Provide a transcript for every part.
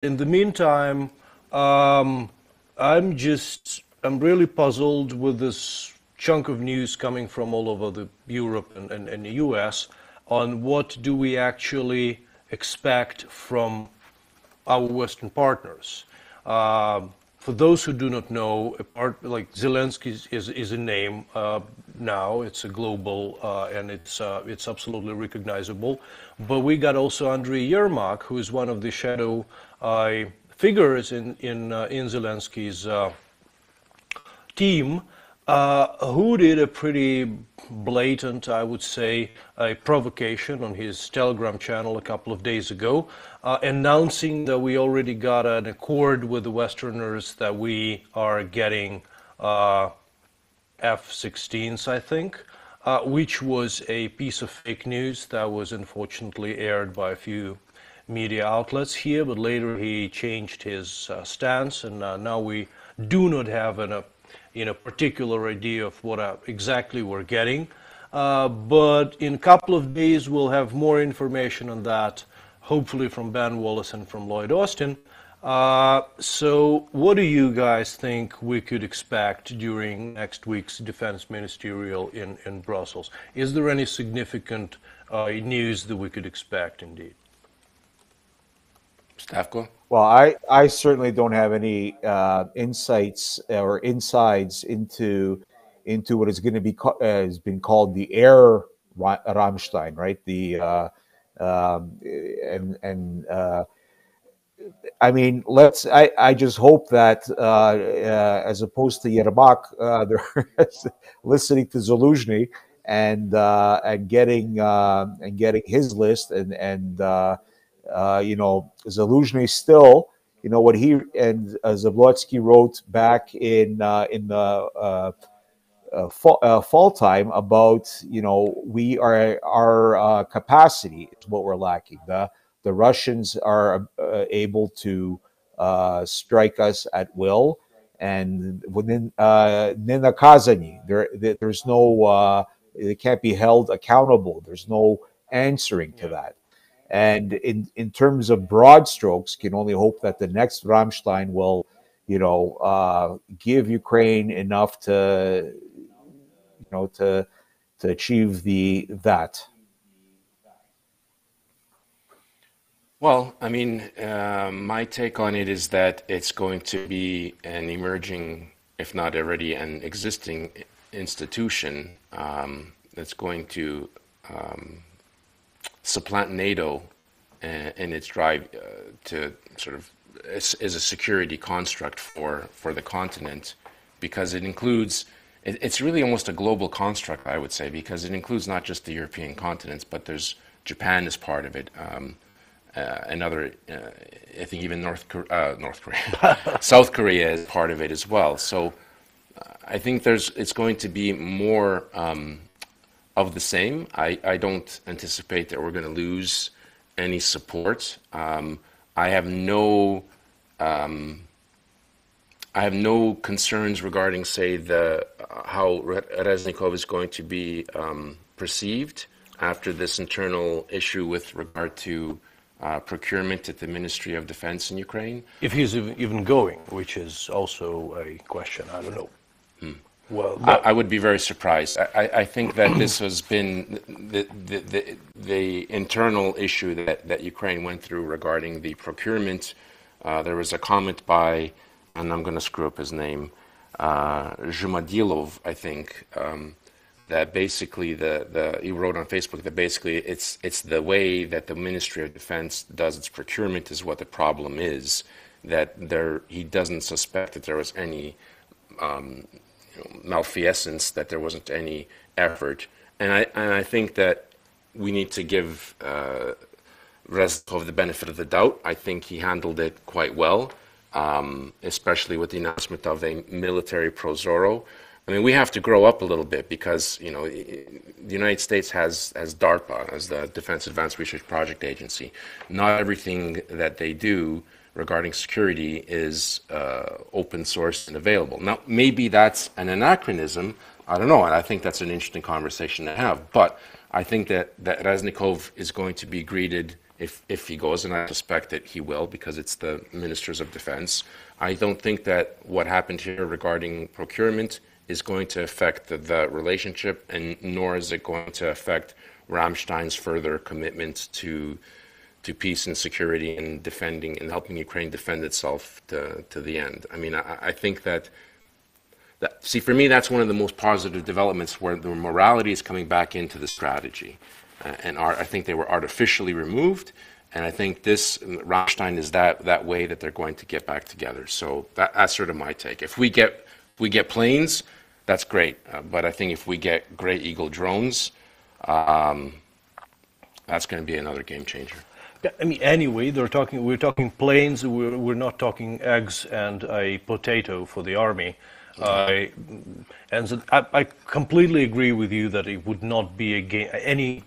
in the meantime, um, I'm really puzzled with this chunk of news coming from all over Europe and the US on what do we actually expect from our Western partners. For those who do not know, a part like Zelensky is a name now. It's a global and it's absolutely recognizable. But we got also Andriy Yermak, who is one of the shadow figures in Zelensky's team, who did a pretty blatant, I would say, a provocation on his Telegram channel a couple of days ago, announcing that we already got an accord with the Westerners that we are getting F-16s, I think, which was a piece of fake news that was unfortunately aired by a few media outlets here, but later he changed his stance, and now we do not have a particular idea of what exactly we're getting. But in a couple of days, we'll have more information on that, hopefully from Ben Wallace and from Lloyd Austin. So what do you guys think we could expect during next week's Defense Ministerial in Brussels? Is there any significant news that we could expect indeed? Stavko? Well, I certainly don't have any insights or insides into what is going to be has been called the air Rammstein, right? I mean, I just hope that as opposed to Yermak, they're listening to Zaluzhny and getting his list and Zaluzhny still, what he and Zablotsky wrote back in the fall time about, our capacity is what we're lacking. The Russians are able to strike us at will, and within Kazani, there's no, they can't be held accountable. There's no answering to that. And in terms of broad strokes, can only hope that the next Rammstein will, give Ukraine enough to achieve that. Well, I mean, my take on it is that it's going to be an emerging, if not already an existing institution that's going to supplant NATO in its drive to sort of is a security construct for the continent, because it includes, it's really almost a global construct, I would say, because it includes not just the European continents, but there's Japan as part of it, another, I think even North Korea, South Korea is part of it as well. So I think it's going to be more of the same. I don't anticipate that we're going to lose any support. I have no concerns regarding, say, how Reznikov is going to be perceived after this internal issue with regard to procurement at the Ministry of Defense in Ukraine. If he's even going, which is also a question, I don't know. Well, I would be very surprised. I think that this has been the internal issue that Ukraine went through regarding the procurement. There was a comment by, and I'm going to screw up his name, Zhumadilov, I think, that basically he wrote on Facebook that basically it's the way that the Ministry of Defense does its procurement is what the problem is. That he doesn't suspect that there was any malfeasance, that there wasn't any effort, and I think that we need to give Reznikov the benefit of the doubt. I think he handled it quite well, especially with the announcement of a military Prozoro. I mean, we have to grow up a little bit because the United States has DARPA as the Defense Advanced Research Project Agency. Not everything that they do regarding security is open source and available. Now, maybe that's an anachronism. I don't know, and I think that's an interesting conversation to have. But I think that Reznikov is going to be greeted if he goes, and I suspect that he will because it's the ministers of defense. I don't think that what happened here regarding procurement is going to affect the relationship, and nor is it going to affect Rammstein's further commitment to peace and security and defending and helping Ukraine defend itself to the end. I mean, I think that see, for me, that's one of the most positive developments where the morality is coming back into the strategy. And I think they were artificially removed, and I think this Rammstein is that way that they're going to get back together. So that's sort of my take. If we get planes, that's great. But I think if we get Grey Eagle drones, that's going to be another game changer. Yeah, I mean, anyway, we're talking planes. We're not talking eggs and a potato for the army. And so I completely agree with you that it would not be a game, any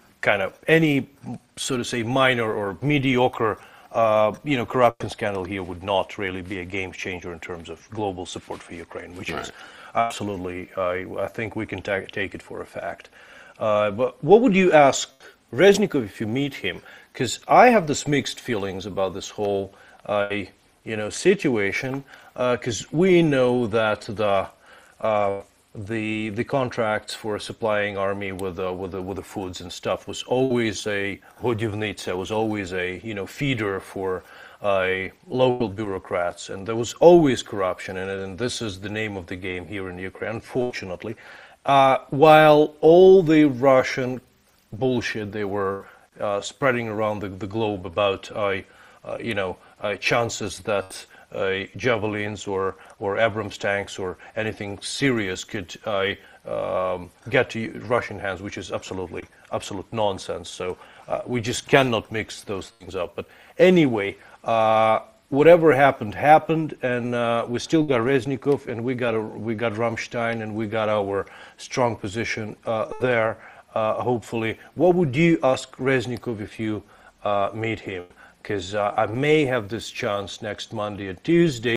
so to say minor or mediocre corruption scandal here would not really be a game changer in terms of global support for Ukraine, which is absolutely, I think we can take it for a fact. But what would you ask Reznikov if you meet him? Because I have this mixed feelings about this whole situation, because we know that the contracts for supplying army with the foods and stuff was always a hodivnitsa, was always a feeder for local bureaucrats, and there was always corruption in it, and this is the name of the game here in Ukraine, unfortunately. While all the Russian bullshit they were spreading around the globe about chances that javelins or Abrams tanks or anything serious could get to Russian hands, which is absolute nonsense. So we just cannot mix those things up. But anyway, whatever happened, and we still got Reznikov, and we got Rammstein, and we got our strong position there. Hopefully, what would you ask Reznikov if you meet him? Because I may have this chance next Monday or Tuesday.